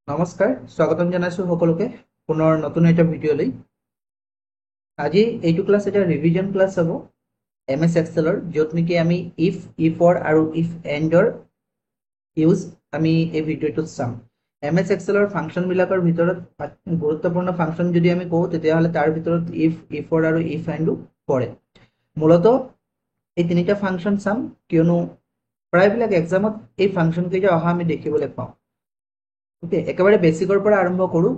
নমস্কাৰ স্বাগতম জনাইছো সকলোকে পুনৰ নতুন এটা ভিডিঅ'লৈ আজি এইটো ক্লাছ এটা ৰিভিজন ক্লাছ হ'ব এমএছ এক্সেলৰ য'ত নেকি আমি ইফৰ আৰু ইফ এণ্ডৰ ইউজ আমি এই ভিডিঅ'টোত চাম এমএছ এক্সেলৰ ফাংচনবিলাকৰ ভিতৰত গুৰুত্বপূৰ্ণ ফাংচন যদি আমি কওঁ তেতিয়াহ'লে তাৰ ভিতৰত ইফৰ আৰু ইফ এণ্ডো পৰে মূলতঃ এই তিনিটা ফাংচন চাম কিয়নো প্ৰায়বিলাক এক্সামত এই ফাংচন কেইটা অহা আমি দেখিবলৈ পাওঁ ওকে একেবাৰে বেসিকৰ পৰা আৰম্ভ কৰো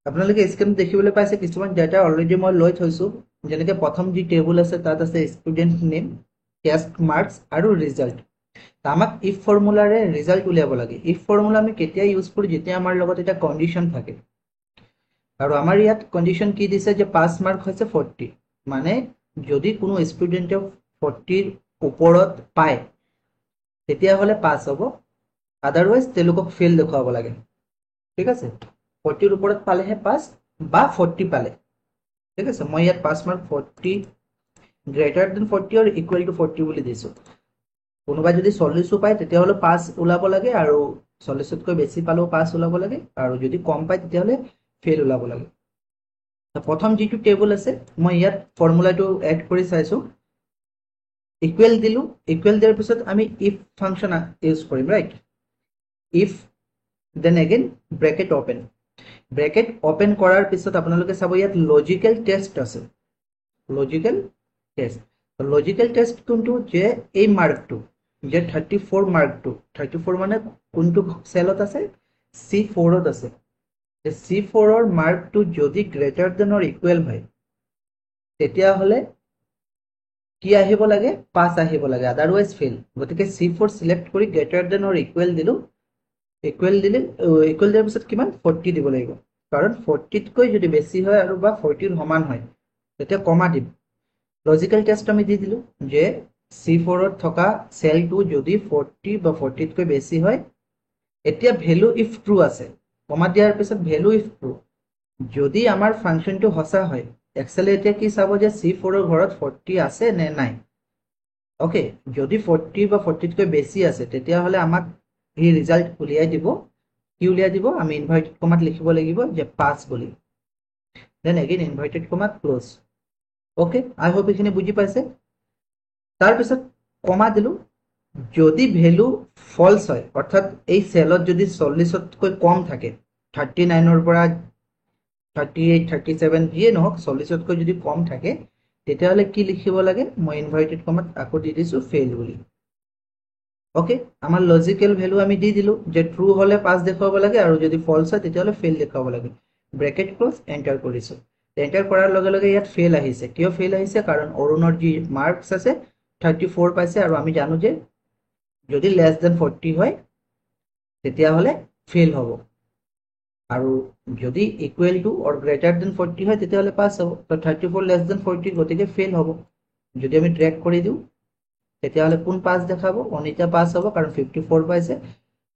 আপোনালোকে স্ক্ৰীন দেখিবলৈ পাইছে কিছুমান ডাটা অলৰেডি মই লৈ থৈছো যেনেকৈ প্ৰথম যি টেবুল আছে তাত আছে ষ্টুডেন্ট নেম টেষ্ট মাৰ্কস আৰু ৰিজাল্ট আমাক ইফ ফৰ্মুলাৰে ৰিজাল্ট উলিয়াব লাগে ইফ ফৰ্মুলা আমি কেতিয়া ইউজ কৰো যেতিয়া আমাৰ লগত এটা কন্ডিশন থাকে আৰু আমাৰ ইয়াত কন্ডিশন কি দিছে যে পাস মাৰ্ক হৈছে 40 মানে যদি কোনো ষ্টুডেন্টে 40 ওপৰত পায় তেতিয়া হলে পাস হ'ব আদাৰৱাইজ তেওঁলোকক ফেল দেখুৱাব লাগে ঠিক আছে 40 ওপৰত পালেহে পাস বা 40 পালে ঠিক আছে মই ইয়াত পাস মাৰ্ক 40 গ্ৰেটাৰ দেন 40 আৰু ইকুৱেল টু 40 বুলি দিছো কোনোবাই যদি 40 পায় তেতিয়াহলে পাস ওলাব লাগে আৰু 40তকৈ বেছি পালেও পাস ওলাব লাগে আৰু যদি কম পায় তেতিয়াহলে ফেল ওলাব লাগে প্ৰথম যিটো টেবুল আছে মই ইয়াত ফৰ্মুলাটো এড কৰি চাইছো ইকুৱেল দিলো ইকুৱেল দিয়াৰ পিছত আমি ইফ ফাংচন ইউজ কৰিম right if then again bracket open কৰাৰ পিছত আপোনালোকে চাব ইয়াত লজিক্যাল টেষ্ট আছে লজিক্যাল টেষ্ট কোনটো যে এই মাৰ্কটো যে 34 মাৰ্কটো 34 মানে কোনটো সেলত আছে C4 ত আছে C4 ৰ মাৰ্কটো যদি গ্ৰেটাৰ দেন অৰ ইকুৱেল হয় তেতিয়া হলে কি আহিব লাগে পাস আহিব লাগে আদাৰৱাইজ ফেল গতিকে C4 সিলেক্ট কৰি গ্ৰেটাৰ দেন অৰ ইকুৱেল দিলো ইকুৱেল দিয়াৰ পিছত কিমান 40 দিব লাগিব কাৰণ 40তকৈ যদি বেছি হয় আৰু বা 40ৰ সমান হয় তেতিয়া কমা দিম লজিক্যাল টেষ্ট আমি দি দিলো যে C4 ত থকা সেলটো যদি 40 বা 40তকৈ বেছি হয় এতিয়া ভ্যালু ইফ ট্ৰু আছে কমা দিয়াৰ পিছত ভ্যালু ইফ ট্ৰু যদি আমাৰ ফাংচনটো সঁচা হয় এক্সেলে এতিয়া কি চাব যে C4 ৰ ঘৰত 40 আছে নে নাই ওকে যদি 40 বা 40তকৈ বেছি আছে তেতিয়াহলে আমাক এই ৰিজাল্ট উলিয়াই দিব কি উলিয়াই দিব আমি ইনভাৰ্টেড কমাত লিখিব লাগিব যে পাস বুলি দেন এগেইন ইনভাৰ্টেড কমাত ক্লোজ ওকে আই হোপ এখিনি বুজি পাইছে তাৰ পিছত কমা দিলো যদি ভ্যালু ফলস হয় অৰ্থাৎ এই সেলত যদি 40তকৈ কম থাকে 39 ৰ পৰা 38 37 যিয়ে নহওক 40তকৈ যদি কম থাকে তেতিয়াহলে কি লিখিব লাগে মই ইনভাৰ্টেড কমাত আকৌ দি দিছো ফেইল বুলি ওকে আমাৰ লজিক্যাল ভ্যালু আমি দি দিলো যে ট্ৰু হলে পাস দেখাব লাগে আৰু যদি ফলস হয় তেতিয়াহলে ফেল দেখাব লাগে ব্ৰেকেট ক্লোজ এন্টাৰ কৰিছো এন্টাৰ কৰাৰ লগে লগে ইয়াত ফেল আহিছে কিয় ফেল আহিছে কাৰণ অৰুণৰ যি মাৰ্কস আছে 34 পাইছে আৰু আমি জানো যে যদি লেছ দেন 40 হয় তেতিয়াহলে ফেল হ'ব আৰু যদি equal to or greater than 40 হয় তেতিয়াহলে পাস হ'ব তো 34 লেছ দেন 40 গতিকে ফেল হ'ব যদি আমি ট্ৰেক কৰি দিওঁ তেতিয়াহলে কোন পাস দেখাব অনিতা পাস হ'ব কাৰণ 54 পাইছে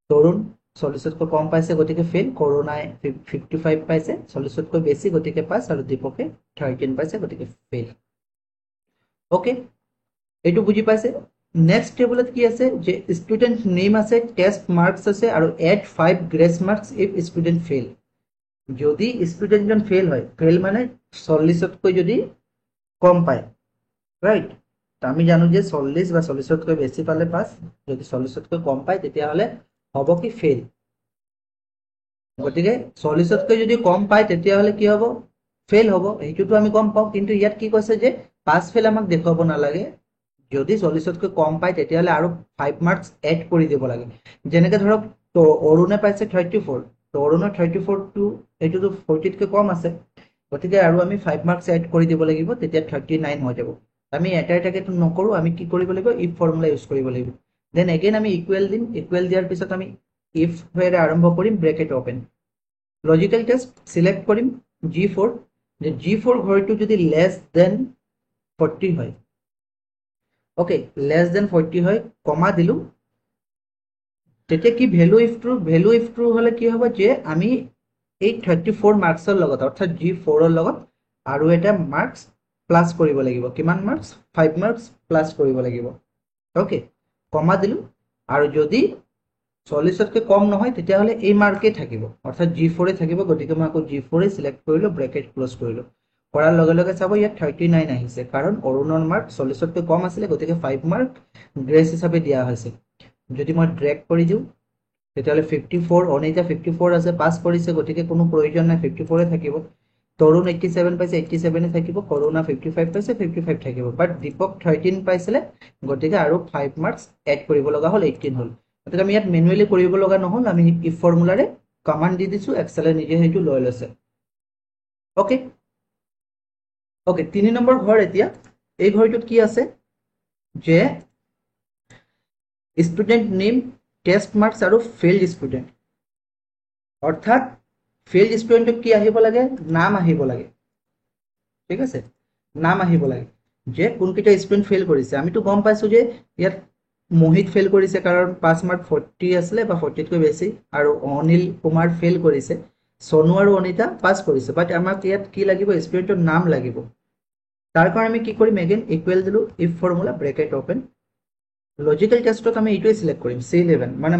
তৰুণ 40তকৈ কম পাইছে গতিকে ফেল কৰোনাই 55 পাইছে 40তকৈ বেছি গতিকে পাস আৰু দীপকে 13 পাইছে গতিকে ফেল ওকে এইটো বুজি পাইছে নেক্সট টেবুলত কি আছে যে ষ্টুডেন্ট নেম আছে টেষ্ট মাৰ্কস আছে আৰু add 5 grace marks if student fail যদি ষ্টুডেন্টজন ফেল হয় ফেল মানে 40তকৈ যদি কম পায় ৰাইট আমি জানো যে 40 বা 40তকৈ বেছি পালে পাস যদি 40তকৈ কম পায় তেতিয়াহলে হ'ব কি ফেল গতিকে 40তকৈ যদি কম পায় তেতিয়াহলে কি হ'ব ফেল হ'ব এইটোটো আমি গম পাওঁ কিন্তু ইয়াত কি কৈছে যে পাস ফেল আমাক দেখুৱাব নালাগে যদি 40তকৈ কম পায় তেতিয়াহলে আৰু 5 মাৰ্কস এড কৰি দিব লাগে যেনেকৈ ধৰক তো অৰুণে পাইছে 34 তো অৰুণৰ 34 টো এইটোটো 40তকৈ কম আছে গতিকে আৰু আমি 5 মাৰ্কস এড কৰি দিব লাগিব তেতিয়া 39 হৈ যাব আমি এটা এটাকে নকৰো আমি কি কৰিব লাগিব ইফ ফৰ্মুলা ইউজ কৰিব লাগিব দেন এগেইন আমি ইকুৱেল দিম ইকুৱেল দিয়াৰ পিছত আমি ইফ হেৰে আৰম্ভ কৰিম bracket open logical test select কৰিম G4 যে G4 ঘৰটো যদি লেছ দেন 40 হয় ওকে লেছ দেন 40 হয় কমা দিলো তেতিয়া কি ভ্যালু ইফ ট্ৰু হলে কি হ'ব যে আমি এই 34 মাৰ্কসৰ লগত অৰ্থাৎ G4 ৰ লগত আৰু এটা মাৰ্কস প্লাস কৰিব লাগিব কিমান মাৰ্কস 5 মাৰ্কস প্লাস কৰিব লাগিব ওকে কমা দিলো আৰু যদি 40তকৈ কম নহয় তেতিয়াহ'লে এই মাৰ্কেই থাকিব, অৰ্থাৎ G4 থাকিব। গতিকে মই আকৌ G4 সিলেক্ট কৰিলোঁ, ব্ৰেকেট ক্লোজ কৰিলোঁ। কৰাৰ লগে লগে চাব ইয়াত 39 আহিছে, কাৰণ অৰুণৰ মাৰ্ক 40তকৈ কম আছিলে, গতিকে 5 মাৰ্ক গ্ৰেছ হিচাপে দিয়া হৈছে। যদি মই ড্ৰেগ কৰি দিওঁ তেতিয়াহ'লে 54, অনিতা 54 আছে, পাছ কৰিছে, গতিকে কোনো প্ৰয়োজন নাই, 54 থাকিব। তৰুণ 87 পাইছে, 87 থাকিব। কৰুণা 55 পাইছে, 55 থাকিব। বাট দীপক 13 পাইছিলে, গতিকে আৰু 5 মাৰ্কছ এড কৰিব লগা হ'ল, 18 হ'ল। গতিকে আমি ইয়াত মেনুৱেলি কৰিব লগা নহ'ল, আমি ইফ ফৰ্মুলাৰে কমাণ্ড দি দিছোঁ, এক্সেলে নিজে সেইটো লৈ লৈছে। অ'কে, অ'কে, 3 নম্বৰ ঘৰ। এতিয়া এই ঘৰটোত কি আছে যে ষ্টুডেণ্ট নেম, টেষ্ট মাৰ্কছ আৰু ফেইল্ড ষ্টুডেণ্ট, অৰ্থাৎ ফেইল্ড ষ্টুডেণ্টক কি আহিব লাগে, নাম আহিব লাগে। ঠিক আছে, নাম আহিব লাগে যে কোনকেইটা ষ্টুডেণ্ট ফেইল কৰিছে। আমিতো গম পাইছোঁ যে ইয়াত মোহিত ফেইল কৰিছে, কাৰণ 5 মাৰ্ক 40 আছিলে বা 40তকৈ বেছি, আৰু অনিল কুমাৰ ফেইল কৰিছে। সনু আৰু অনিতা পাছ কৰিছে, বাট আমাক ইয়াত কি লাগিব, ষ্টুডেণ্টৰ নাম লাগিব। তাৰ কাৰণে আমি কি কৰিম, এগেইন ইকুৱেল দিলোঁ, if formula, bracket open. Logical টেষ্টত আমি এইটোৱে চিলেক্ট কৰিম, C11, মানে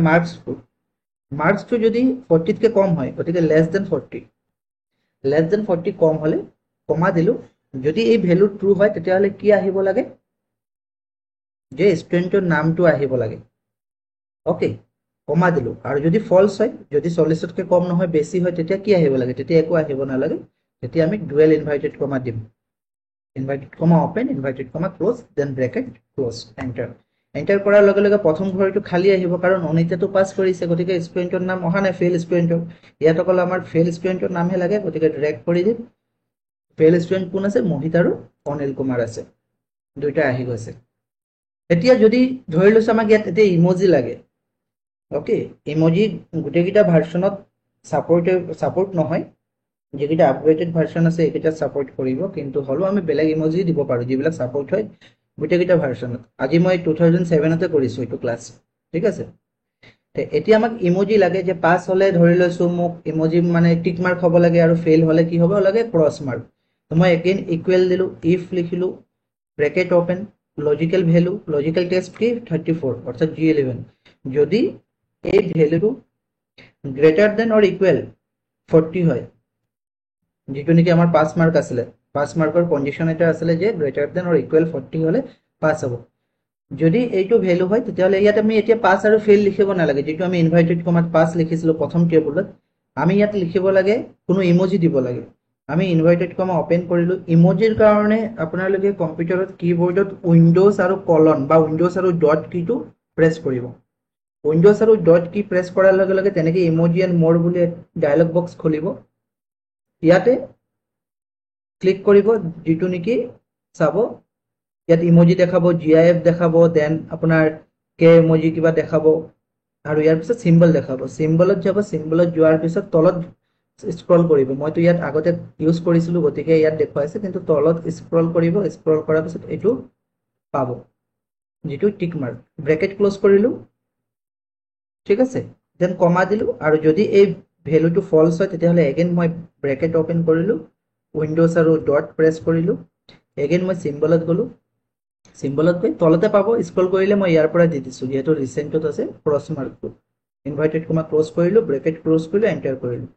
মাৰ্কছটো যদি 40তকৈ কম হয়, গতিকে লেছ দেন 40 কম হ'লে কমা দিলোঁ। যদি এই ভেলু ট্ৰু হয় তেতিয়াহ'লে কি আহিব লাগে, যে ষ্টুডেণ্টৰ নামটো আহিব লাগে। অ'কে, কমা দিলোঁ। আৰু যদি ফলছ হয়, যদি 40তকৈ কম নহয়, বেছি হয়, তেতিয়া কি আহিব লাগে, তেতিয়া একো আহিব নালাগে। তেতিয়া আমি ডুৱেল ইনভাইটেড কমা দিম, inverted comma open, inverted comma close, then bracket close, enter. Enter কৰাৰ লগে লগে প্ৰথম ঘৰটো খালী আহিব, কাৰণ অনিতাটো পাছ কৰিছে, গতিকে ষ্টুডেণ্টৰ নাম অহা নাই, ফেইল ষ্টুডেণ্টৰ। ইয়াত অকল আমাৰ ফেইল ষ্টুডেণ্টৰ নামহে লাগে, গতিকে ড্ৰেগ কৰি দিম। ফেইল ষ্টুডেণ্ট কোন আছে, মোহিত আৰু অনিল কুমাৰ আছে, দুইটা আহি গৈছে। এতিয়া যদি ধৰি লৈছোঁ আমাক ইয়াত এতিয়া ইমজি লাগে। অ'কে, ইমজি গোটেইকেইটা ভাৰ্চনত ছাপোৰ্ট নহয়, যিকেইটা আপগ্ৰেডেড ভাৰ্চন আছে এইকেইটা ছাপোৰ্ট কৰিব, কিন্তু হ'লেও আমি বেলেগ ইমজি দিব পাৰোঁ যিবিলাক ছাপোৰ্ট হয় গোটেইকেইটা ভাৰ্চনত। আজি মই 2007তে কৰিছোঁ এইটো ক্লাছ। ঠিক আছে, এতিয়া আমাক ইমজি লাগে, যে পাছ হ'লে ধৰি লৈছোঁ মোক ইমজি মানে টিক মাৰ্ক হ'ব লাগে, আৰু ফেইল হ'লে কি হ'ব লাগে, ক্ৰছ মাৰ্ক। মই এগেইন ইকুৱেল দিলোঁ, ইফ লিখিলোঁ, bracket open, logical value, logical test কি 34, অৰ্থাৎ G11। যদি এই ভেলুটো গ্ৰেটাৰ দেন অৰ ইকুৱেল 40 হয়, যিটো নেকি আমাৰ 5 মাৰ্ক আছিলে, 5 মাৰ্কৰ কণ্ডিশ্যন এটা আছিলে যে গ্ৰেটাৰ দেন অৰ ইকুৱেল 40 হ'লে পাছ হ'ব। যদি এইটো ভেলু হয় তেতিয়াহ'লে ইয়াত আমি এতিয়া পাছ আৰু ফেইল লিখিব নালাগে, যিটো আমি ইনভাইটেড কমাত পাছ লিখিছিলোঁ প্ৰথম টেবুলত। আমি ইয়াত লিখিব লাগে, কোনো ইমজি দিব লাগে। আমি ইনভাইটেড কমা অপেন কৰিলোঁ। ইমজিৰ কাৰণে আপোনালোকে কম্পিউটাৰত কীবৰ্ডত উইণ্ড'জ আৰু কলন বা উইণ্ড'জ আৰু ডট কীটো প্ৰেছ কৰিব। উইণ্ড'জ আৰু ডট কী প্ৰেছ কৰাৰ লগে লগে তেনেকৈ ইমজি এণ্ড মোৰ বুলি ডায়লগ বক্স খুলিব। ইয়াতে ক্লিক কৰিব, যিটো নেকি চাব ইয়াত ইমজি দেখাব, GIF দেখাব, দেন আপোনাৰ কে ইমজি কিবা দেখাব, আৰু ইয়াৰ পিছত চিম্বল দেখাব। চিম্বলত যাব, চিম্বলত যোৱাৰ পিছত তলত স্ক্ৰল কৰিব। মইতো ইয়াত আগতে ইউজ কৰিছিলোঁ, গতিকে ইয়াত দেখুৱাইছে, কিন্তু তলত স্ক্ৰল কৰিব। স্ক্ৰল কৰাৰ পিছত এইটো পাব, যিটো টিক মাৰ্ক। ব্ৰেকেট ক্লোজ কৰিলোঁ, ঠিক আছে, দেন কমা দিলোঁ। আৰু যদি এই ভেলুটো ফলছ হয় তেতিয়াহ'লে এগেইন মই ব্ৰেকেট অপেন কৰিলোঁ, উইণ্ড'জ আৰু ডট প্ৰেছ কৰিলোঁ। এগেইন মই চিম্বলত গ'লোঁ, চিম্বলত গৈ তলতে পাব, স্ক্ৰল কৰিলে মই ইয়াৰ পৰা দি দিছোঁ, যিহেতু ৰিচেণ্টত আছে ক্ৰছ মাৰ্কটো। ইনভাইটেড কমা ক্লোজ কৰিলোঁ, ব্ৰেকেট ক্লোজ কৰিলোঁ, এণ্টাৰ কৰিলোঁ।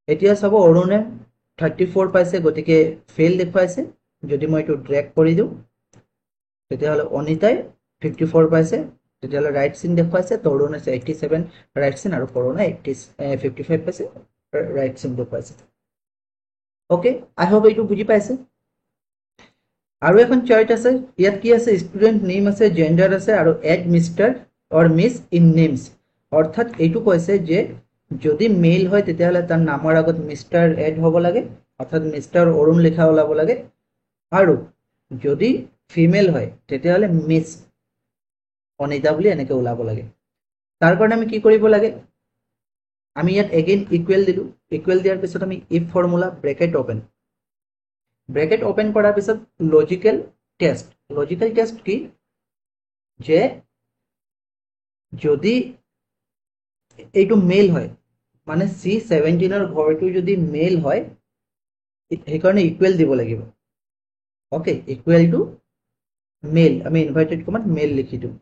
এতিয়া চাব অৰুণে 34 পাইছে, গতিকে ফেইল দেখুৱাইছে। যদি মই এইটো ড্ৰেগ কৰি দিওঁ তেতিয়াহ'লে অনিতাই 54 পাইছে, তেতিয়াহ'লে ৰাইট চিন দেখুৱাইছে। তৰুণ আছে 87 ৰাইট চিন, আৰু কৰুণাই 55 পাইছে, ৰাইট চিন দেখুৱাইছে। অ'কে, আই হোপ এইটো বুজি পাইছে। আৰু এখন চাৰ্ট আছে, ইয়াত কি আছে, ষ্টুডেণ্ট নেম আছে, জেণ্ডাৰ আছে, আৰু add mister or miss in names. অৰ্থাৎ এইটো কৈছে যে যদি মেইল হয় তেতিয়াহ'লে তাৰ নামৰ আগত মিষ্টাৰ এড হ'ব লাগে, অৰ্থাৎ মিষ্টাৰ অৰুণ লিখা ওলাব লাগে। আৰু যদি ফিমেল হয় তেতিয়াহ'লে মিছ অনিতা বুলি এনেকৈ ওলাব লাগে। তাৰ কাৰণে আমি কি কৰিব লাগে, আমি ইয়াত এগেইন ইকুৱেল দিলোঁ। ইকুৱেল দিয়াৰ পিছত আমি if formula, bracket open. Bracket open কৰাৰ পিছত লজিকেল টেষ্ট। লজিকেল টেষ্ট কি, যে যদি এইটো মেইল হয়, মানে C17ৰ ঘৰটো যদি মেইল হয়, সেইকাৰণে ইকুৱেল দিব লাগিব। অ'কে, ইকুৱেল টু মেইল, আমি ইনভাইটেড কমাত মেইল লিখি দিওঁ।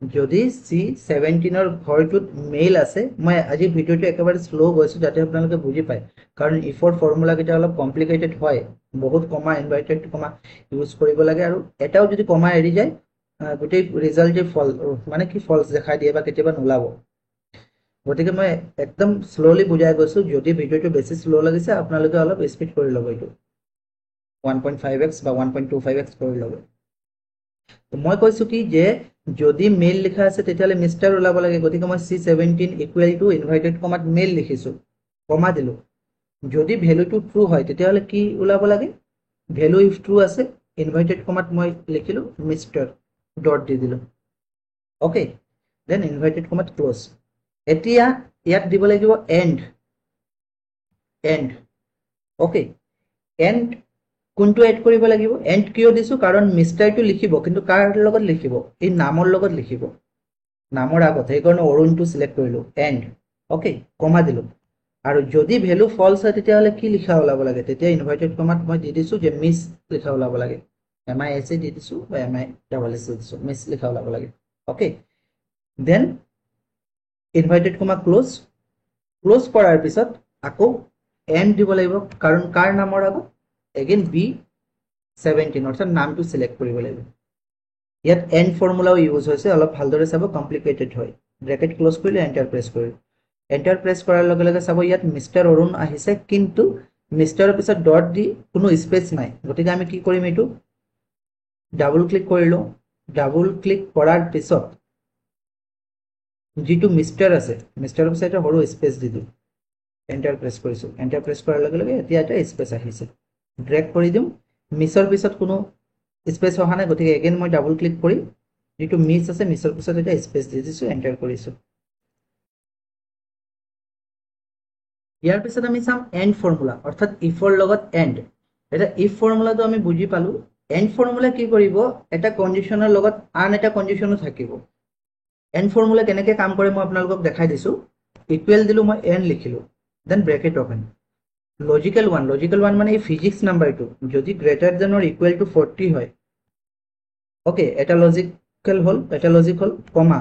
যদি C17 ঘৰটোত মেইল আছে মই আজি ভিডিওটো একেবাৰে স্লো গৈছো যাতে আপোনালোকে বুজি পায় কাৰণ ইফৰ ফৰ্মুলা কেইটা অলপ কমপ্লিকেটেড হয় বহুত কমা ইনভাইটেড কমা ইউজ কৰিব লাগে আৰু এটাও যদি কমা এৰি যায় গোটেই ৰিজাল্টে মানে কি ফলছ দেখাই দিয়ে বা কেতিয়াবা নোলাব গতিকে মই একদম স্লোলি বুজাই গৈছো যদি ভিডিওটো বেছি স্লো লাগিছে আপোনালোকে অলপ স্পীড কৰি ল'ব এইটো 1.5x বা 1.25x কৰি ল'ব মই কৈছো কি যে যদি মেইল লিখা আছে তেতিয়ালে মিস্টার ওলাব লাগে গতিকে মই C17 ইকুয়াল টু ইনভাইটেড কমাত মেইল লিখিছো কমা দিলো যদি ভ্যালুটো ট্ৰু হয় তেতিয়ালে কি ওলাব লাগে ভ্যালু ইফ ট্ৰু আছে ইনভাইটেড কমাত মই লিখিলো মিস্টার ডট দি দিলো ওকে দেন ইনভাইটেড কমাত ক্লোজ এতিয়া ইয়াত দিব লাগিব এন্ড ওকে এন্ড কোনটো এড কৰিব লাগিব এন্ড কিয় দিছো কাৰণ মিস্টাৰটো লিখিব কিন্তু কাৰ লগত লিখিব এই নামৰ লগত লিখিব নামৰ আগত সেইকাৰণে অৰুণটো সিলেক্ট কৰিলো এন্ড ওকে কমা দিলো আৰু যদি ভ্যালু ফলছ হয় তেতিয়াহলে কি লিখা ওলাব লাগে তেতিয়া ইনভাইটেড কমাত মই দি দিছো যে মিস লিখা ওলাব লাগে MIS দি দিছো বা MISS দিছো মিস লিখা ওলাব লাগে okay then invited comma close কৰাৰ পিছত আকৌ এন্ড দিব লাগিব কাৰণ কাৰ নামৰ আগত again B17 অৰ্থাৎ নামটো সিলেক্ট কৰিব লাগিব ইয়াত এন্ড ফৰ্মুলাও ইউজ হৈছে অলপ ভালদৰে চাব কমপ্লিকেটেড হয় ব্ৰেকেট ক্লোজ কৰিলে এন্টাৰ প্ৰেছ কৰিলে এন্টাৰ প্ৰেছ কৰাৰ লগে লগে চাব ইয়াত মিস্টাৰ অৰুণ আহিছে কিন্তু মিস্টাৰৰ পিছত ডট দি কোনো স্পেচ নাই গতিকে আমি কি কৰিম এইটো ডাবল ক্লিক কৰিলো ডাবল ক্লিক কৰাৰ পিছত যেটো মিস্টাৰ আছে মিস্টাৰৰ পিছত এটা সৰু স্পেচ দি দিম এন্টাৰ প্ৰেছ কৰিছো এন্টাৰ প্ৰেছ কৰাৰ লগে লগে এতিয়া এটা স্পেচ আহিছে ড্ৰেগ কৰি দিম মিছৰ পিছত কোনো স্পেচ অহা নাই গতিকে এগেইন মই ডাবল ক্লিক কৰি যেটো মিছ আছে মিছৰ পিছত এটা স্পেচ দি দিছো এন্টাৰ কৰিছো ইয়াৰ পিছত আমি চাম এন্ড ফৰ্মুলা অৰ্থাৎ ইফৰ লগত এন্ড এটা ইফ ফৰ্মুলাটো আমি বুজি পালো এন্ড ফৰ্মুলা কি কৰিব এটা কন্ডিশনৰ লগত আন এটা কন্ডিশনো থাকিব এন্ড ফৰ্মুলা কেনেকৈ কাম কৰে মই আপোনালোকক দেখাই দিছো ইকুৱেল দিলো মই এন্ড লিখিলো then bracket open logical one মানে এই ফিজিক্স নাম্বাৰটো যদি greater than or equal to 40 হয় ওকে এটা লজিক্যাল হল এটা লজিক হল কমা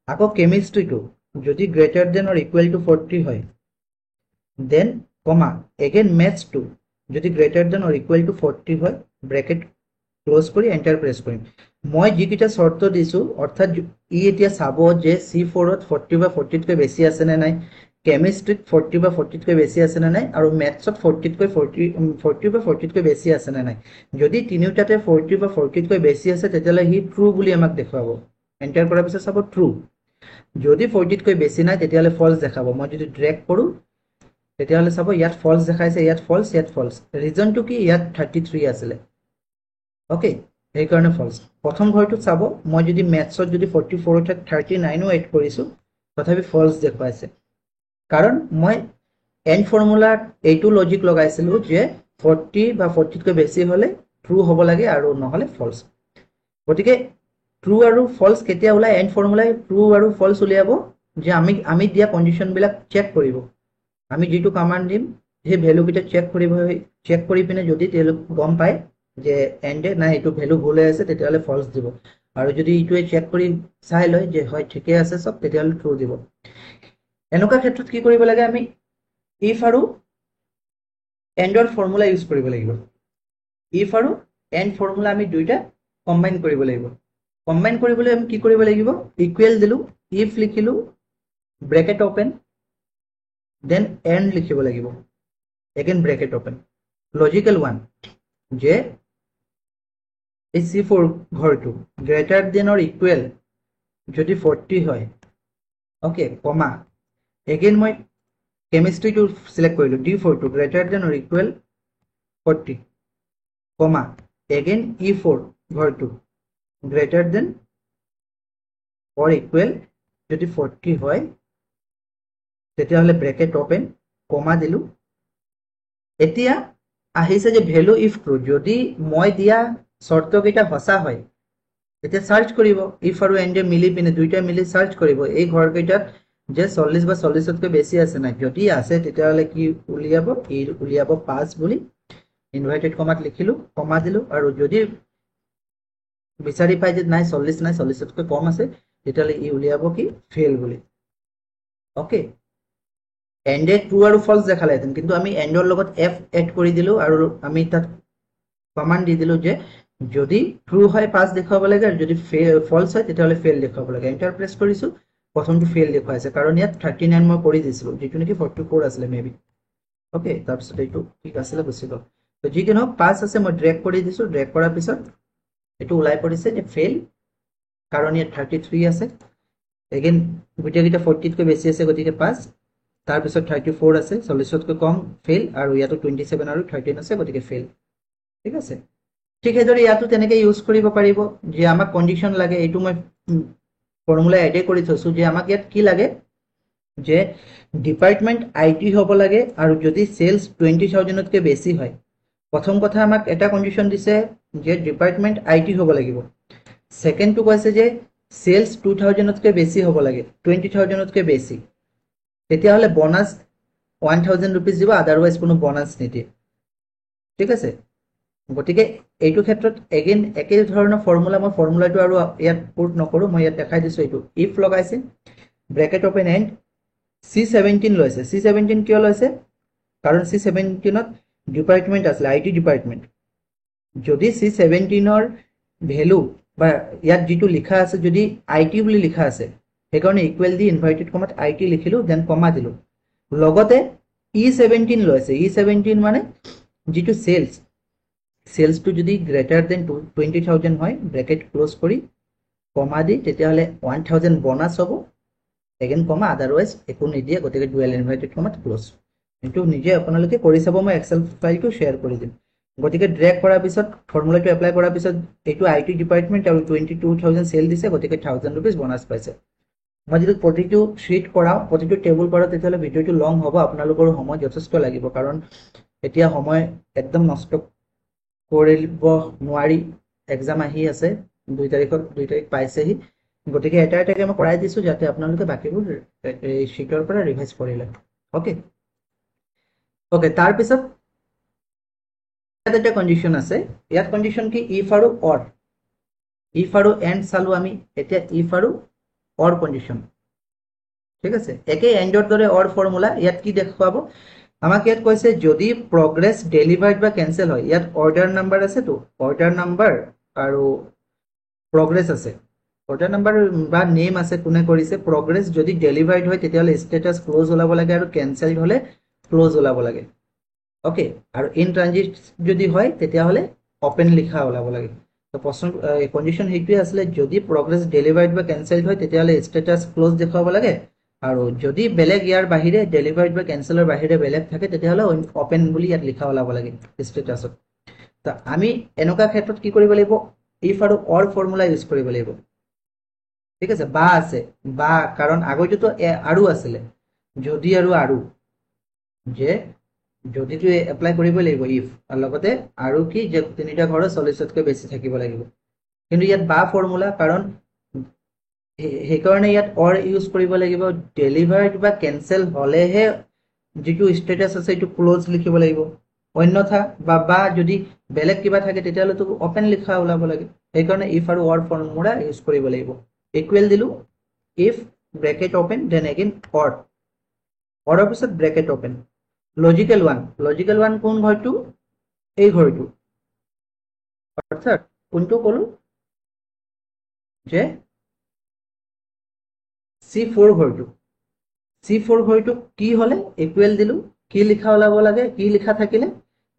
আকৌ কেমিস্ট্রিটো যদি greater than or equal to 40 হয় দেন কমা এগেইন ম্যাথস 2 যদি greater than or equal to 40 হয় ব্র্যাকেট ক্লোজ কৰি এন্টাৰ প্ৰেছ কৰিম মই যিকিটা শৰ্ত দিছো অৰ্থাৎ ই এতিয়া চাব যে C4 ত 40 বা 40 তকৈ বেছি আছে নে নাই কেমিস্ট্রিত 40 বা 40 তকৈ বেছি আছে নে নাই আৰু ম্যাথছত 40 তকৈ 40 বা 40 তকৈ বেছি আছে নে নাই যদি তিনিটাতে 40 বা 40 তকৈ বেছি আছে তেতিয়ালে হি ট্ৰু বুলি আমাক দেখাব এন্টাৰ কৰাৰ পিছত চাব ট্ৰু যদি 40 তকৈ বেছি নাই তেতিয়ালে ফলছ দেখাব মই যদি ড্ৰেগ কৰো তেতিয়ালে চাব ইয়াত ফলছ দেখাইছে ইয়াত ফলছ ৰিজনটো কি ইয়াত 33 আছিল ওকে এই কাৰণে ফলছ প্ৰথম ঘৰটো চাব মই যদি ম্যাথছত যদি 44 ত 39 এড কৰিছো তথাপি ফলছ দেখাইছে কাৰণ মই এন্ড ফৰ্মুলাত এইটো লজিক লগাইছিলো যে 40 বা 40 তকৈ বেছি হলে ট্ৰু হ'ব লাগে আৰু নহলে ফলছ গতিকে ট্ৰু আৰু ফলছ কেতিয়া ওলাই এন্ড ফৰ্মুলাই ট্ৰু আৰু ফলছ উলিয়াব যে আমি দিয়া কন্ডিশন বিলাক চেক কৰিব আমি যেটো কমান্ড দিম সেই ভ্যালু কিটা চেক কৰি পিনে যদি তেওঁলোক গম পায় যে এন্ডে না এটো ভ্যালু ভুল আছে তেতিয়ালে ফলছ দিব আৰু যদি ইটোৱে চেক কৰি চাই লয় যে হয় ঠিকে আছে সব তেতিয়ালে ট্ৰু দিব এনেকুৱা ক্ষেত্ৰত কি কৰিব লাগে আমি ইফ আৰু এন্ডৰ ফৰ্মুলা ইউজ কৰিব লাগিব ইফ আৰু এন্ড ফৰ্মুলা আমি দুইটা কম্বাইন কৰিব লাগিব কম্বাইন কৰিবলৈ আমি কি কৰিব লাগিব ইকুৱেল দিলো ইফ লিখিলো ব্ৰেকেট ওপেন দেন এন্ড লিখিব লাগিব again bracket open logical one যে এই C4 ঘৰটো গ্ৰেটাৰ দেন অৰ ইকুৱেল যদি 40 হয় ওকে কমা এগেইন মই কেমিস্ট্ৰিটো সিলেক্ট কৰিলো D4 to greater than or equal 40 comma again E4 ঘৰটো গ্ৰেটাৰ দেন অৰ ইকুয়াল যদি 40 হয় তেতিয়াহলে ব্ৰ্যাকেট ওপেন কমা দিলো এতিয়া আহিছে যে ভ্যালু ইফ ট্ৰু যদি মই দিয়া শৰ্তকেইটা সঁচা হয় তেতিয়া সাৰ্চ কৰিব ইফ আৰু এন্ডে মিলি পিনে দুইটা মিলি সাৰ্চ কৰিব এই ঘৰকেইটাত যে 40 বা 40 তকৈ বেছি আছে নাই যদি আছে তেতিয়াহলে কি উলিয়াব 5 বুলি ইনভাইটেড কমাত লিখিলো কমা দিলো আৰু যদি বিচাৰি পাই যে নাই 40 নাই 40 তকৈ কম আছে তেতিয়াহ'লে ই উলিয়াব কি ফেইল বুলি ওকে এণ্ডে ট্ৰু আৰু ফলছ দেখালেহেঁতেন কিন্তু আমি এণ্ডৰ লগত এফ এড কৰি দিলোঁ আৰু আমি তাত কমাণ্ড দি দিলোঁ যে যদি ট্ৰু হয় পাছ দেখুৱাব লাগে আৰু যদি ফলছ হয় তেতিয়াহ'লে ফেইল দেখুৱাব লাগে এণ্টাৰ প্ৰেছ কৰিছোঁ প্ৰথমটো ফেইল দেখুৱাইছে কাৰণ ইয়াত 39 মই কৰি দিছিলোঁ যিটো নেকি 44 আছিলে মেবি ওকে তাৰপিছত এইটো ঠিক আছিলে গুচি গ'ল তো যি কি নহওক পাছ আছে মই ড্ৰেগ কৰি দিছোঁ ড্ৰেগ কৰাৰ পিছত এইটো ওলাই পৰিছে যে ফেইল কাৰণ ইয়াত 33 আছে এগেইন গোটেইকেইটা 40তকৈ বেছি আছে গতিকে পাছ তাৰপিছত 34 আছে 40তকৈ কম ফেইল আৰু ইয়াতো 27 আৰু 13 আছে গতিকে ফেইল ঠিক আছে ঠিক সেইদৰে ইয়াতো তেনেকৈ ইউজ কৰিব পাৰিব যে আমাক কণ্ডিশ্যন লাগে এইটো মই ফৰ্মুলা এডে কৰি থৈছোঁ যে আমাক ইয়াত কি লাগে যে ডিপাৰ্টমেণ্ট IT হ'ব লাগে আৰু যদি চেলছ 20,000তকৈ বেছি হয় প্ৰথম কথা আমাক এটা কণ্ডিশ্যন দিছে যে ডিপাৰ্টমেণ্ট IT হ'ব লাগিব ছেকেণ্ডটো কৈছে যে চেলছ 2,000তকৈ বেছি হ'ব লাগে 20,000তকৈ বেছি তেতিয়াহ'লে বনাছ 1,000 rupees দিব আদাৰৱাইজ কোনো বনাছ নিদিয়ে ঠিক আছে গতিকে এইটো ক্ষেত্ৰত এগেইন একে ধৰণৰ ফৰ্মুলা মই ফৰ্মুলাটো আৰু ইয়াত পুট নকৰোঁ মই ইয়াত দেখাই দিছোঁ এইটো ইফ লগাইছে ব্ৰেকেট অপেন এণ্ড C17 লৈছে C17 কিয় লৈছে কাৰণ C17ত ডিপাৰ্টমেণ্ট আছিলে IT ডিপাৰ্টমেণ্ট যদি C17ৰ ভেলু বা ইয়াত যিটো লিখা আছে যদি IT বুলি লিখা আছে সেইকাৰণে ইকুৱেল দি ইনভাৰ্টেড কমাত IT লিখিলোঁ দেন কমা দিলোঁ লগতে E17 লৈছে E17 মানে যিটো চেলছটো যদি গ্ৰেটাৰ দেন 20,000 হয় ব্ৰেকেট ক্লোজ কৰি কমা দি তেতিয়াহ'লে 1,000 বনাছ হ'ব এগেইন কমা আদাৰৱাইজ একো নিদিয়ে গতিকে ডুৱেল ইনভাৰ্টেড কমাত ক্লোজ কিন্তু নিজে আপোনালোকে কৰি চাব মই এক্সেল ফাইলটো শ্বেয়াৰ কৰি দিম গতিকে ড্ৰেগ কৰাৰ পিছত ফৰ্মুলাটো এপ্লাই কৰাৰ পিছত এইটো IT ডিপাৰ্টমেণ্ট আৰু 22,000 চেল দিছে গতিকে 1,000 rupees বনাছ পাইছে মই যদি প্ৰতিটো শ্বিট কৰাওঁ প্ৰতিটো টেবুল কৰাওঁ তেতিয়াহ'লে ভিডিঅ'টো লং হ'ব আপোনালোকৰ সময় যথেষ্ট লাগিব কাৰণ এতিয়া সময় একদম নষ্ট কৰিব নোৱাৰি এক্সাম আহি আছে 2 তাৰিখ পাইছেহি গতিকে এটা এটাকে মই কৰাই দিছোঁ যাতে আপোনালোকে বাকীবোৰ এই শ্বিটৰ পৰা ৰিভাইজ কৰি লয় ওকে তাৰপিছত ইয়াত এটা কণ্ডিশ্যন আছে ইয়াত কণ্ডিশ্যন কি ইফ আৰু অৰ ইফ আৰু এণ্ড চালোঁ আমি এতিয়া ইফ আৰু অৰ কণ্ডিশ্যন ঠিক আছে একে এণ্ডৰ দৰে অৰ ফৰ্মুলা ইয়াত কি দেখুৱাব আমাক ইয়াত কৈছে যদি প্ৰগ্ৰেছ ডেলিভাৰ্ড বা কেনচেল হয় ইয়াত অৰ্ডাৰ নাম্বাৰ আছেতো অৰ্ডাৰ নাম্বাৰ আৰু প্ৰগ্ৰেছ আছে অৰ্ডাৰ নাম্বাৰ বা নেম আছে কোনে কৰিছে প্ৰগ্ৰেছ যদি ডেলিভাৰ্ড হয় তেতিয়াহ'লে ষ্টেটাছ ক্লোজ ওলাব লাগে আৰু কেনচেলড হ'লে ক্লোজ ওলাব লাগে ওকে আৰু ইন ট্ৰানজিট যদি হয় তেতিয়াহ'লে অপেন লিখা ওলাব লাগে তো প্ৰশ্ন কণ্ডিশ্যন সেইটোৱে আছিলে যদি প্ৰগ্ৰেছ ডেলিভাৰ্ড বা কেনচেলড হয় তেতিয়াহ'লে ষ্টেটাছ ক্লোজ দেখুৱাব লাগে আৰু যদি বেলেগ ইয়াৰ বাহিৰে ডেলিভাৰ্ড বা কেনচেলৰ বাহিৰে বেলেগ থাকে তেতিয়াহ'লে অপেন বুলি ইয়াত লিখা ওলাব লাগে ষ্টেটাছত তো আমি এনেকুৱা ক্ষেত্ৰত কি কৰিব লাগিব ইফ আৰু অৰ ফৰ্মুলা ইউজ কৰিব লাগিব ঠিক আছে বা আছে বা কাৰণ আগতেতো আৰু আছিলে যদি আৰু যে যদিটো এপ্লাই কৰিব লাগিব ইফ আৰু লগতে আৰু কি যে তিনিটা ঘৰৰ 40তকৈ বেছি থাকিব লাগিব কিন্তু ইয়াত বা ফৰ্মুলা কাৰণ সেইকাৰণে ইয়াত অৰ ইউজ কৰিব লাগিব ডেলিভাৰ্ড বা কেনচেল হ'লেহে যিটো ষ্টেটাছ আছে সেইটো ক্লোজ লিখিব লাগিব অন্যথা বা যদি বেলেগ কিবা থাকে তেতিয়াহ'লেতো অপেন লিখা ওলাব লাগে সেইকাৰণে ইফ আৰু অৰ ফৰ্মুলা ইউজ কৰিব লাগিব ইকুৱেল দিলোঁ if bracket open then again অৰৰ পিছত ব্ৰেকেট অপেন লজিকেল ওৱান কোন ঘৰটো এই ঘৰটো অৰ্থাৎ কোনটো ক'লো যে C4 ঘৰটো কি হ'লে ইকুৱেল দিলোঁ কি লিখা ওলাব লাগে কি লিখা থাকিলে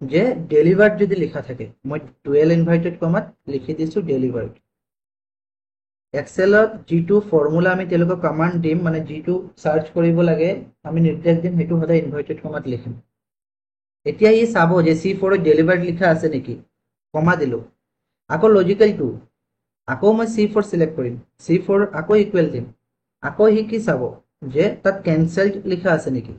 যে ডেলিভাৰ্ড যদি লিখা থাকে মই ডুৱেল ইনভাৰ্টেড কমাত লিখি দিছোঁ ডেলিভাৰ্ড এক্সেলত যিটো ফৰ্মুলা আমি তেওঁলোকক কমাণ্ড দিম মানে যিটো চাৰ্চ কৰিব লাগে আমি নিৰ্দেশ দিম সেইটো সদায় ইনভাৰ্টেড কমাত লিখিম এতিয়া ই চাব যে C4 ডেলিভাৰ্ড লিখা আছে নেকি কমা দিলোঁ আকৌ লজিকেল 2 আকৌ মই C4 চিলেক্ট কৰিম C4 আকৌ ইকুৱেল দিম আকৌ সি কি চাব যে তাত কেনচেলড লিখা আছে নেকি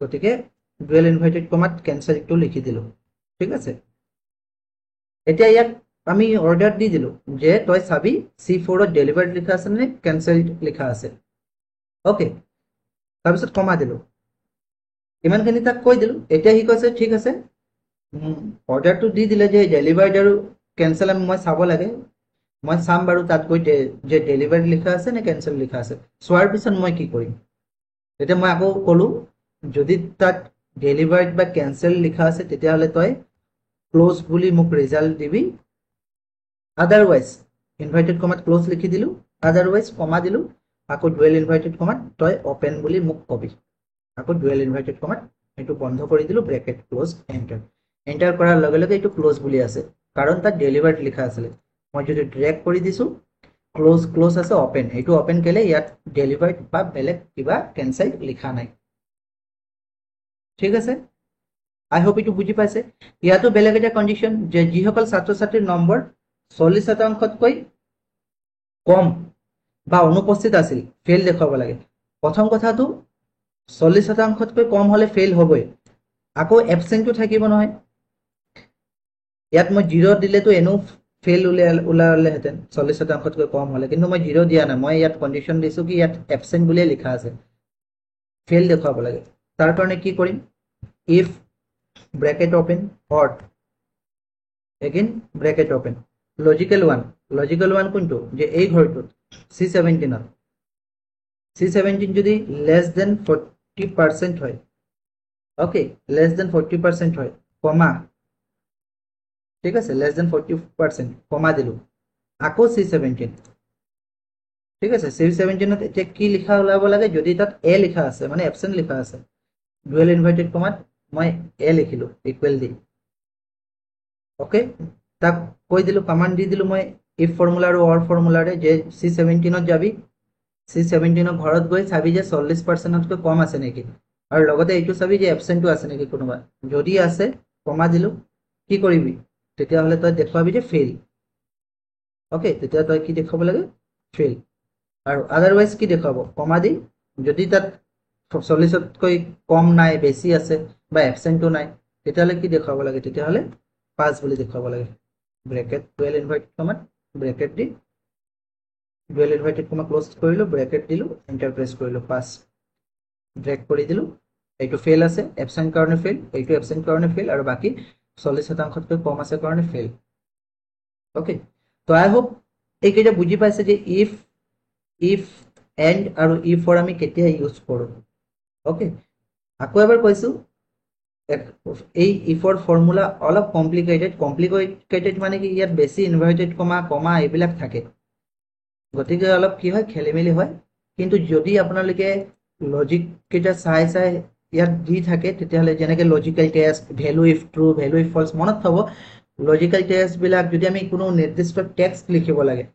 গতিকে ডুৱেল ইনভাৰ্টেড কমাত কেনচেলডটো লিখি দিলোঁ ঠিক আছে এতিয়া ইয়াক আমি অৰ্ডাৰ দি দিলোঁ যে তই চাবি C4 ডেলিভাৰ্ড লিখা আছে নে কেনচেলড লিখা আছে ওকে তাৰপিছত কমা দিলোঁ ইমানখিনি তাক কৈ দিলোঁ এতিয়া সি কৈছে ঠিক আছে অৰ্ডাৰটো দি দিলে যে ডেলিভাৰ্ড আৰু কেনচেল মই চাব লাগে মই চাম বাৰু তাত গৈ যে ডেলিভাৰ্ড লিখা আছে নে কেনচেল লিখা আছে চোৱাৰ পিছত মই কি কৰিম তেতিয়া মই আকৌ ক'লো যদি তাত ডেলিভাৰ্ড বা কেনচেল লিখা আছে তেতিয়াহ'লে তই ক্লোজ বুলি মোক ৰিজাল্ট দিবি আদাৰৱাইজ ইনভাইটেড কমাত ক্লোজ লিখি দিলো আদাৰৱাইজ কমা দিলো আকৌ ডুৱেল ইনভাইটেড কমাত তই অপেন বুলি মোক কবি আকৌ ডুৱেল ইনভাইটেড কমাত এইটো বন্ধ কৰি দিলো ব্ৰেকেট ক্লোজ এণ্টাৰ এণ্টাৰ কৰাৰ লগে লগে এইটো ক্লোজ বুলি আছে কাৰণ তাত ডেলিভাৰ্ড লিখা আছিলে মই যদি ড্ৰেগ কৰি দিছো ক্লোজ ক্লোজ আছে অপেন এইটো অপেন কেলে ইয়াত ডেলিভাৰ্ড বা বেলেগ কিবা কেনসেল লিখা নাই ঠিক আছে আই হোপ এইটো বুজি পাইছে ইয়াতো বেলেগ এটা কণ্ডিশ্যন যে যিসকল ছাত্ৰ ছাত্ৰীৰ নম্বৰ 40% কম বা অনুপস্থিত আছিল ফেইল দেখুৱাব লাগে প্ৰথম কথাটো 40% কম হলে ফেইল হ'বই আকৌ এবসেন্টটো থাকিব নহয় ইয়াত মই 0 দিলেতো এনো ফেইল ওলালেহেঁতেন 40% কম হলে কিন্তু মই 0 দিয়া নাই মই ইয়াত কণ্ডিশ্যন দিছো কি ইয়াত এবসেন্ট বুলিয়ে লিখা আছে ফেইল দেখুৱাব লাগে তাৰ কাৰণে কি কৰিম if bracket open or again bracket open logical one কোনটো যে এই ঘৰটো C17 যদি less than 40% হয় okay less than 40% হয় কমা ঠিক আছে less than 40% কমা দিলো আকৌ C17 ঠিক আছে C17 ত এতিয়া কি লিখা ওলাব লাগে যদি তাত a লিখা আছে মানে এবসেন্ট লিখা আছে ডুৱেল ইনভাৰ্টেড কমাত মই a লিখিলো ইকুৱেল দি ওকে তাক কৈ দিলো কমান্ড দি দিলো মই ইফ ফৰ্মুলা আৰু অৰ ফৰ্মুলাৰে যে C17 ত যাবি C17 ৰ ঘৰত গৈ চাবি যে 40% তকৈ কম আছে নেকি আৰু লগতে এইটো চাবি যে এবসেন্টটো আছে নেকি কোনোবা যদি আছে কমা দিলো কি কৰিবি তেতিয়া হলে তই দেখুৱাবি যে ফেইল ওকে তেতিয়া তই কি দেখাব লাগে ফেইল আৰু আদাৰৱাইজ কি দেখাব কমা দি যদি তাত 40তকৈ কম নাই বেছি আছে বা এবসেন্টটো নাই তেতিয়াহলে কি দেখাব লাগে তেতিয়াহলে পাস বুলি দেখাব লাগে ব্ৰেকেট 12 ইনভাৰ্টেড কমাত ব্ৰেকেট দি ডুৱেল ইনভাৰ্টেড কমা ক্লোজ কৰিলো ব্ৰেকেট দিলো এন্টাৰ প্ৰেছ কৰিলো পাস ব্ৰেক কৰি দিলো এইটো ফেইল আছে এবসেন্ট কাৰণে ফেইল এইটো এবসেন্ট কাৰণে ফেইল আৰু বাকি 40%তকৈ কম আছে কাৰণে ফেইল ওকে তো আই হোপ এইকেইটা বুজি পাইছে যে if and আৰু if or আমি কেতিয়া ইউজ কৰো ওকে আকৌ এবাৰ কৈছো এই ইফৰ ফৰ্মুলা অলপ কমপ্লিকেটেড মানে কি ইয়াত বেছি ইনভাৰ্টেড কমা কমা এইবিলাক থাকে গতিকে অলপ কি হয় খেলিমেলি হয় কিন্তু যদি আপোনালোকে লজিক কেইটা চাই ইয়াত দি থাকে তেতিয়াহলে যেনেকে logical test value if true value if false মনত থব লজিক্যাল টেষ্ট বিলাক যদি আমি কোনো নিৰ্দিষ্ট টেক্সট লিখিব লাগে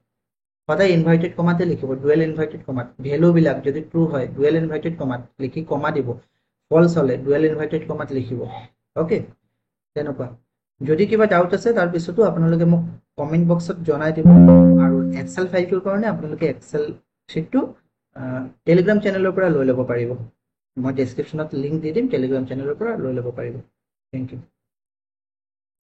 সদায় ইনভাৰ্টেড কমাতে লিখিব ডুৱেল ইনভাৰ্টেড কমাত ভ্যালু বিলাক যদি ট্ৰু হয় ডুৱেল ইনভাৰ্টেড কমাত লিখি কমা দিব ফলস হলে ডুৱেল ইনভাৰ্টেড কমাত লিখিব ওকে তেনেকুৱা যদি কিবা ডাউট আছে তাৰ পিছতো আপোনালোকে মোক কমেন্ট বক্সত জনাই দিব আৰু এক্সেল ফাইলটোৰ কাৰণে আপোনালোকে এক্সেল শীটটো টেলিগ্ৰাম চেনেলৰ পৰা লৈ ল'ব পাৰিব মই ডেসক্ৰিপচনত লিংক দি দিম টেলিগ্ৰাম চেনেলৰ পৰা লৈ ল'ব পাৰিব থ্যাংক ইউ